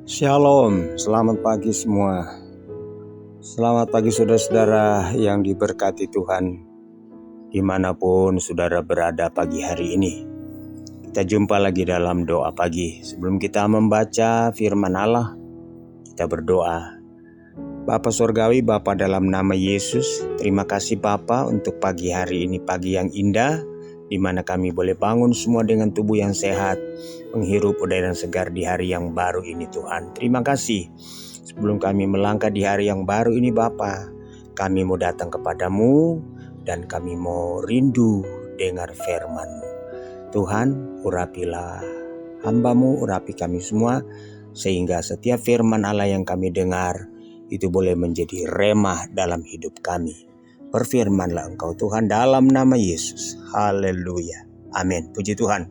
Shalom, selamat pagi semua. Selamat pagi saudara-saudara yang diberkati Tuhan, dimanapun saudara berada pagi hari ini. Kita jumpa lagi dalam doa pagi. Sebelum kita membaca firman Allah, kita berdoa. Bapa Surgawi, Bapa dalam nama Yesus, terima kasih Bapa untuk pagi hari ini, pagi yang indah, di mana kami boleh bangun semua dengan tubuh yang sehat, menghirup udara yang segar di hari yang baru ini Tuhan. Terima kasih. Sebelum kami melangkah di hari yang baru ini Bapa, kami mau datang kepadamu dan kami mau rindu dengar firman-Mu. Tuhan, urapilah hamba-Mu, urapi kami semua, sehingga setiap firman Allah yang kami dengar itu boleh menjadi remah dalam hidup kami. Berfirmanlah Engkau Tuhan dalam nama Yesus. Haleluya. Amin. Puji Tuhan.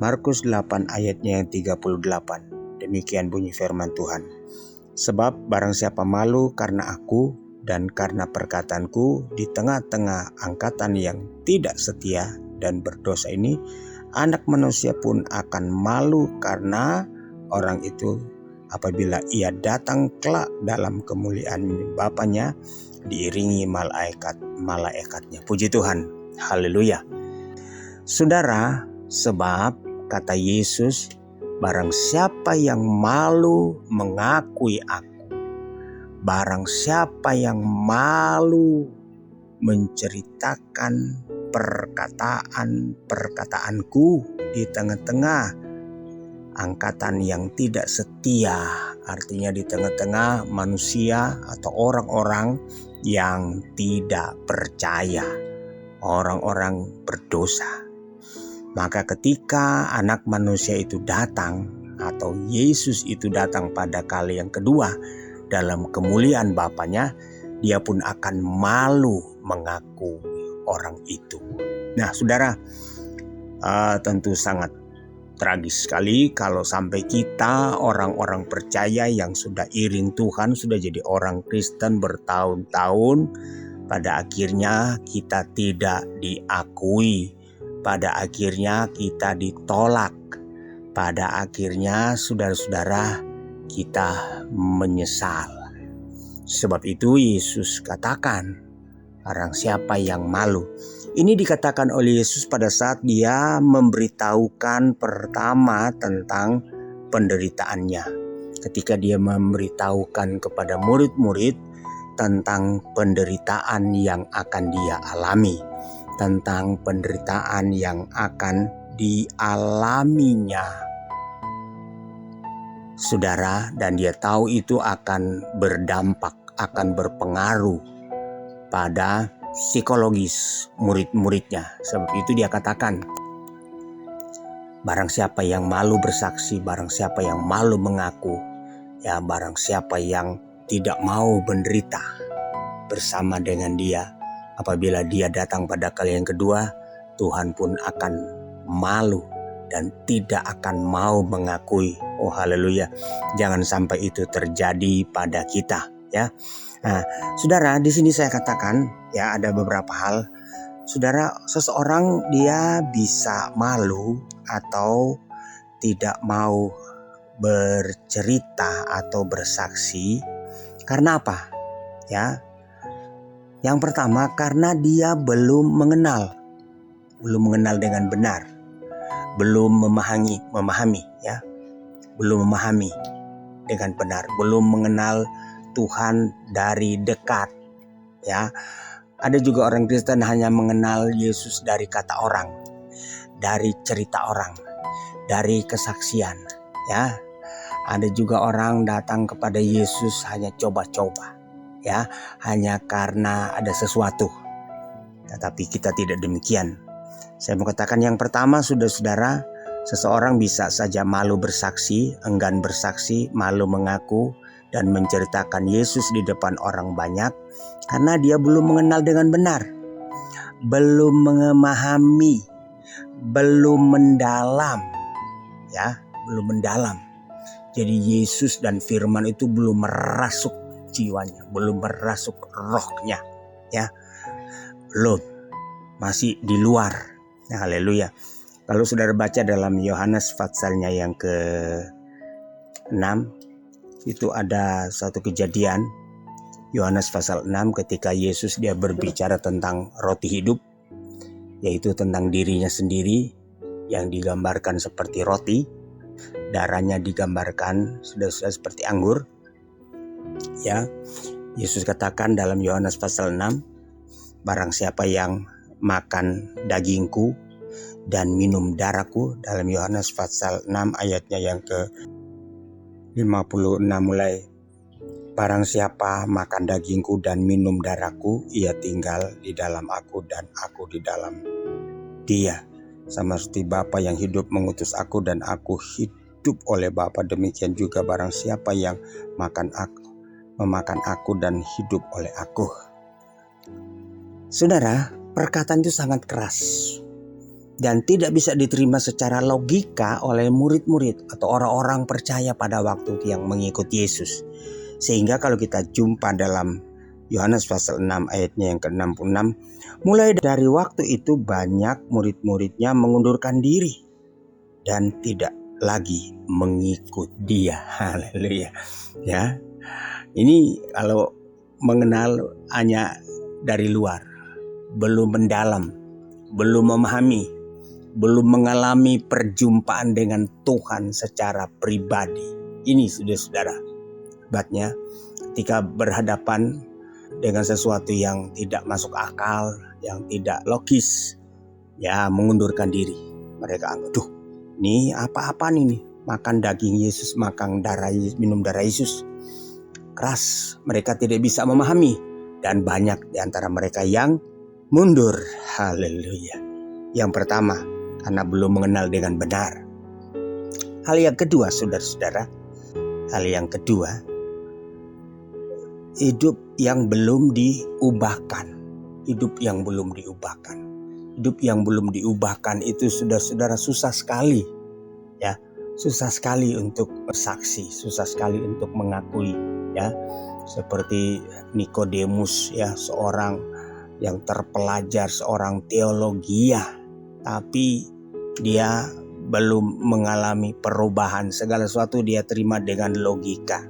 Markus 8 ayatnya yang 38. Demikian bunyi firman Tuhan. Sebab barang siapa malu karena aku dan karena perkataanku di tengah-tengah angkatan yang tidak setia dan berdosa ini, Anak Manusia pun akan malu karena orang itu apabila ia datang kelak dalam kemuliaan Bapanya diiringi malaikat-malaikatnya. Puji Tuhan. Haleluya. Saudara, sebab kata Yesus, barang siapa yang malu mengakui aku, barang siapa yang malu menceritakan perkataan-perkataanku di tengah-tengah angkatan yang tidak setia, artinya di tengah-tengah manusia atau orang-orang yang tidak percaya, orang-orang berdosa. Maka ketika Anak Manusia itu datang atau Yesus itu datang pada kali yang kedua dalam kemuliaan Bapanya, dia pun akan malu mengaku orang itu. Nah saudara, tentu sangat tragis sekali kalau sampai kita orang-orang percaya yang sudah iring Tuhan, sudah jadi orang Kristen bertahun-tahun, pada akhirnya kita tidak diakui, pada akhirnya kita ditolak, pada akhirnya saudara-saudara kita menyesal. Sebab itu Yesus katakan, barang siapa yang malu. Ini dikatakan oleh Yesus pada saat dia memberitahukan pertama tentang penderitaannya. Ketika dia memberitahukan kepada murid-murid tentang penderitaan yang akan dia alami, tentang penderitaan yang akan dialaminya. Saudara, dan dia tahu itu akan berdampak, akan berpengaruh pada psikologis murid-muridnya. Sebab itu dia katakan, barang siapa yang malu bersaksi, barang siapa yang malu mengaku, ya barang siapa yang tidak mau menderita bersama dengan dia, apabila dia datang pada kali yang kedua, Tuhan pun akan malu dan tidak akan mau mengakui. Oh haleluya. Jangan sampai itu terjadi pada kita, ya. Nah, saudara, di sini saya katakan ya ada beberapa hal. Saudara, seseorang dia bisa malu atau tidak mau bercerita atau bersaksi karena apa? Ya. Yang pertama karena dia belum mengenal dengan benar. Belum memahami ya. Belum memahami dengan benar, belum mengenal Tuhan dari dekat, ya. Ada juga orang Kristen hanya mengenal Yesus dari kata orang, dari cerita orang, dari kesaksian, ya. Ada juga orang datang kepada Yesus hanya coba-coba, ya, hanya karena ada sesuatu. Tetapi kita tidak demikian. Saya mau katakan yang pertama, saudara-saudara, seseorang bisa saja malu bersaksi, enggan bersaksi, malu mengaku dan menceritakan Yesus di depan orang banyak karena dia belum mengenal dengan benar, belum memahami, belum mendalam, ya, belum mendalam. Jadi Yesus dan firman itu belum merasuk jiwanya, belum merasuk rohnya, ya, belum, masih di luar. Nah, haleluya. Kalau saudara baca dalam Yohanes pasalnya yang 6 itu ada satu kejadian, Yohanes pasal 6, ketika Yesus dia berbicara tentang roti hidup, yaitu tentang dirinya sendiri yang digambarkan seperti roti, darahnya digambarkan sudah seperti anggur. Ya, Yesus katakan dalam Yohanes pasal 6, barang siapa yang makan dagingku dan minum darahku, dalam Yohanes pasal 6 ayatnya yang ke-56 mulai, barang siapa makan dagingku dan minum darahku, ia tinggal di dalam aku dan aku di dalam dia. Sama seperti Bapa yang hidup mengutus aku dan aku hidup oleh Bapa, demikian juga barang siapa yang memakan aku dan hidup oleh aku. Saudara, perkataan itu sangat keras dan tidak bisa diterima secara logika oleh murid-murid atau orang-orang percaya pada waktu yang mengikuti Yesus. Sehingga kalau kita jumpa dalam Yohanes pasal 6 ayatnya yang ke-66, mulai dari waktu itu banyak murid-muridnya mengundurkan diri dan tidak lagi mengikut dia. Haleluya. Ya. Ini kalau mengenal hanya dari luar, belum mendalam, belum memahami, belum mengalami perjumpaan dengan Tuhan secara pribadi. Ini saudara, akibatnya ketika berhadapan dengan sesuatu yang tidak masuk akal, yang tidak logis, ya mengundurkan diri. Mereka anggap, ini apa-apa nih, makan daging Yesus, makan darah, minum darah Yesus. Keras, mereka tidak bisa memahami, dan banyak di antara mereka yang mundur. Haleluya. Yang pertama, karena belum mengenal dengan benar. Hal yang kedua, saudara-saudara, hidup yang belum diubahkan. Hidup yang belum diubahkan itu saudara-saudara susah sekali. Ya, susah sekali untuk bersaksi, susah sekali untuk mengakui, ya. Seperti Nikodemus, ya, seorang yang terpelajar, seorang teologia, tapi dia belum mengalami perubahan. Segala sesuatu dia terima dengan logika.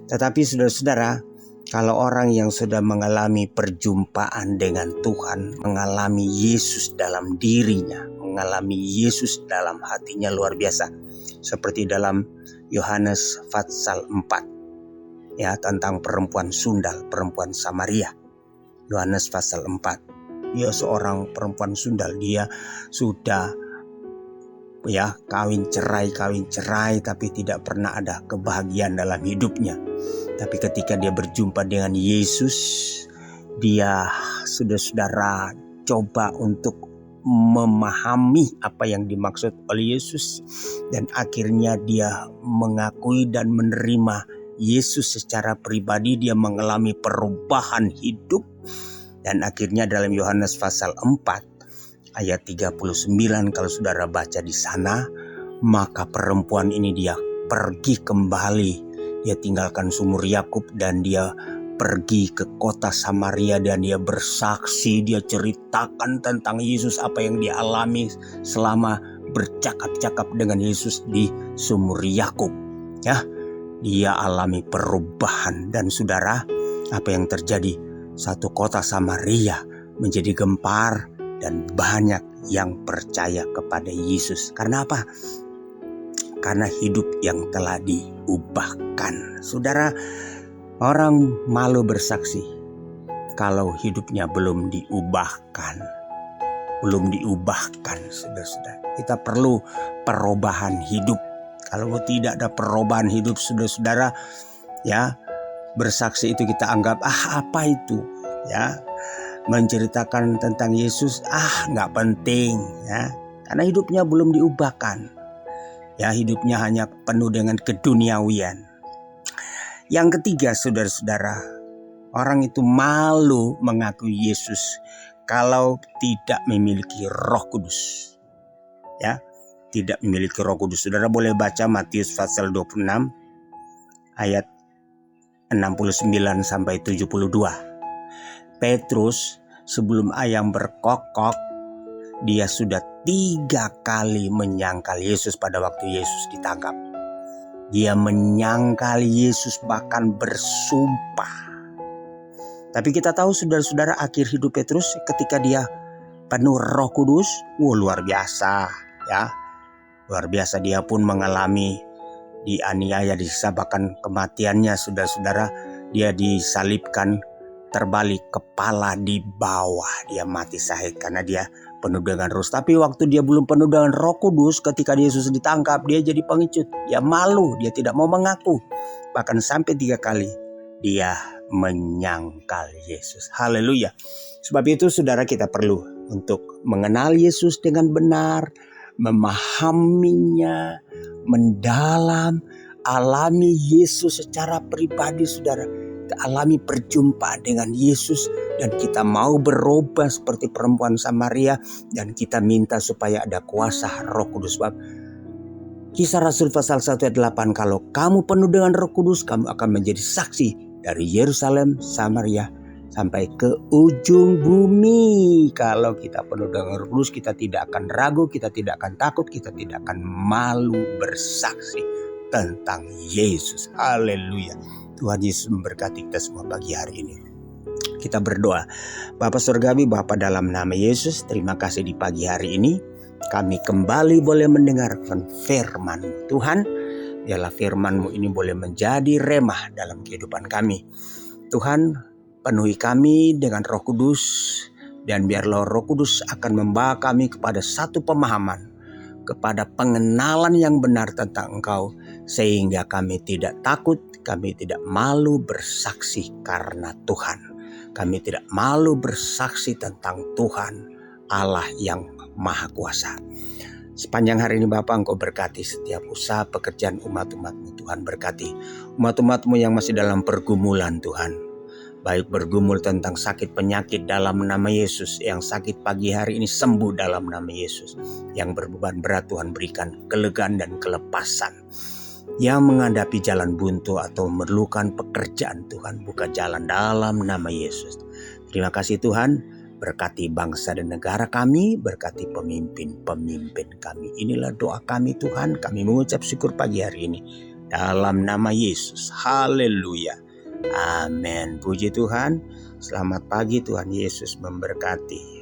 Tetapi saudara-saudara, kalau orang yang sudah mengalami perjumpaan dengan Tuhan, mengalami Yesus dalam dirinya, mengalami Yesus dalam hatinya luar biasa. Seperti dalam Yohanes pasal 4, ya, tentang perempuan sundal, perempuan Samaria. Yohanes pasal 4. Dia seorang perempuan sundal, dia sudah kawin cerai tapi tidak pernah ada kebahagiaan dalam hidupnya. Tapi ketika dia berjumpa dengan Yesus, dia saudara coba untuk memahami apa yang dimaksud oleh Yesus, dan akhirnya dia mengakui dan menerima Yesus secara pribadi. Dia mengalami perubahan hidup, dan akhirnya dalam Yohanes pasal 4 ayat 39, kalau saudara baca di sana, maka perempuan ini dia pergi kembali. Dia tinggalkan sumur Yakub dan dia pergi ke kota Samaria, dan dia bersaksi, dia ceritakan tentang Yesus, apa yang dia alami selama bercakap-cakap dengan Yesus di sumur Yakub. Ya, dia alami perubahan, dan saudara, apa yang terjadi? Satu kota Samaria menjadi gempar dan banyak yang percaya kepada Yesus. Karena apa? Karena hidup yang telah diubahkan. Saudara, orang malu bersaksi kalau hidupnya belum diubahkan. Saudara-saudara. Kita perlu perubahan hidup. Kalau tidak ada perubahan hidup, saudara-saudara, ya, bersaksi itu kita anggap apa itu, ya, menceritakan tentang Yesus nggak penting, ya, karena hidupnya belum diubahkan. Ya, hidupnya hanya penuh dengan keduniawian. Yang ketiga, saudara-saudara, orang itu malu mengakui Yesus kalau tidak memiliki Roh Kudus. Ya, tidak memiliki Roh Kudus. Saudara boleh baca Matius pasal 26 ayat 69 sampai 72. Petrus sebelum ayam berkokok, dia sudah 3 kali menyangkal Yesus pada waktu Yesus ditangkap. Dia menyangkal Yesus, bahkan bersumpah. Tapi kita tahu saudara-saudara, akhir hidup Petrus ketika dia penuh Roh Kudus, luar biasa ya. Luar biasa, dia pun mengalami dianiaya, disiksa, bahkan kematiannya saudara-saudara. Dia disalibkan terbalik, kepala di bawah, dia mati syahid karena dia penuh dengan roh. Tapi waktu dia belum penuh dengan Roh Kudus, ketika Yesus ditangkap, dia jadi pengecut, dia malu, dia tidak mau mengaku. Bahkan sampai 3 kali dia menyangkal Yesus. Haleluya. Sebab itu saudara, kita perlu untuk mengenal Yesus dengan benar, memahaminya mendalam, alami Yesus secara pribadi saudara. Alami perjumpaan dengan Yesus, dan kita mau berubah seperti perempuan Samaria, dan kita minta supaya ada kuasa Roh Kudus. Sebab Kisah Rasul pasal 1 ayat 8, kalau kamu penuh dengan Roh Kudus, kamu akan menjadi saksi dari Yerusalem, Samaria, sampai ke ujung bumi. Kalau kita penuh dengan Roh Kudus, kita tidak akan ragu, kita tidak akan takut, kita tidak akan malu bersaksi tentang Yesus. Haleluya. Tuhan Yesus memberkati kita semua pagi hari ini. Kita berdoa. Bapa Surgawi, Bapa dalam nama Yesus, terima kasih di pagi hari ini kami kembali boleh mendengarkan firman-Mu. Tuhan, biarlah firman-Mu ini boleh menjadi remah dalam kehidupan kami. Tuhan, penuhi kami dengan Roh Kudus, dan biarlah Roh Kudus akan membawa kami kepada satu pemahaman, kepada pengenalan yang benar tentang Engkau, sehingga kami tidak takut, kami tidak malu bersaksi karena Tuhan. Kami tidak malu bersaksi tentang Tuhan Allah yang Maha Kuasa. Sepanjang hari ini Bapa, Engkau berkati setiap usaha pekerjaan umat-umat-Mu. Tuhan, berkati umat-umat-Mu yang masih dalam pergumulan Tuhan. Baik bergumul tentang sakit penyakit dalam nama Yesus. Yang sakit pagi hari ini sembuh dalam nama Yesus. Yang berbeban berat Tuhan berikan kelegaan dan kelepasan. Yang menghadapi jalan buntu atau memerlukan pekerjaan Tuhan, buka jalan dalam nama Yesus. Terima kasih Tuhan, berkati bangsa dan negara kami, berkati pemimpin-pemimpin kami. Inilah doa kami Tuhan, kami mengucap syukur pagi hari ini. Dalam nama Yesus, haleluya. Amin. Puji Tuhan. Selamat pagi, Tuhan Yesus memberkati.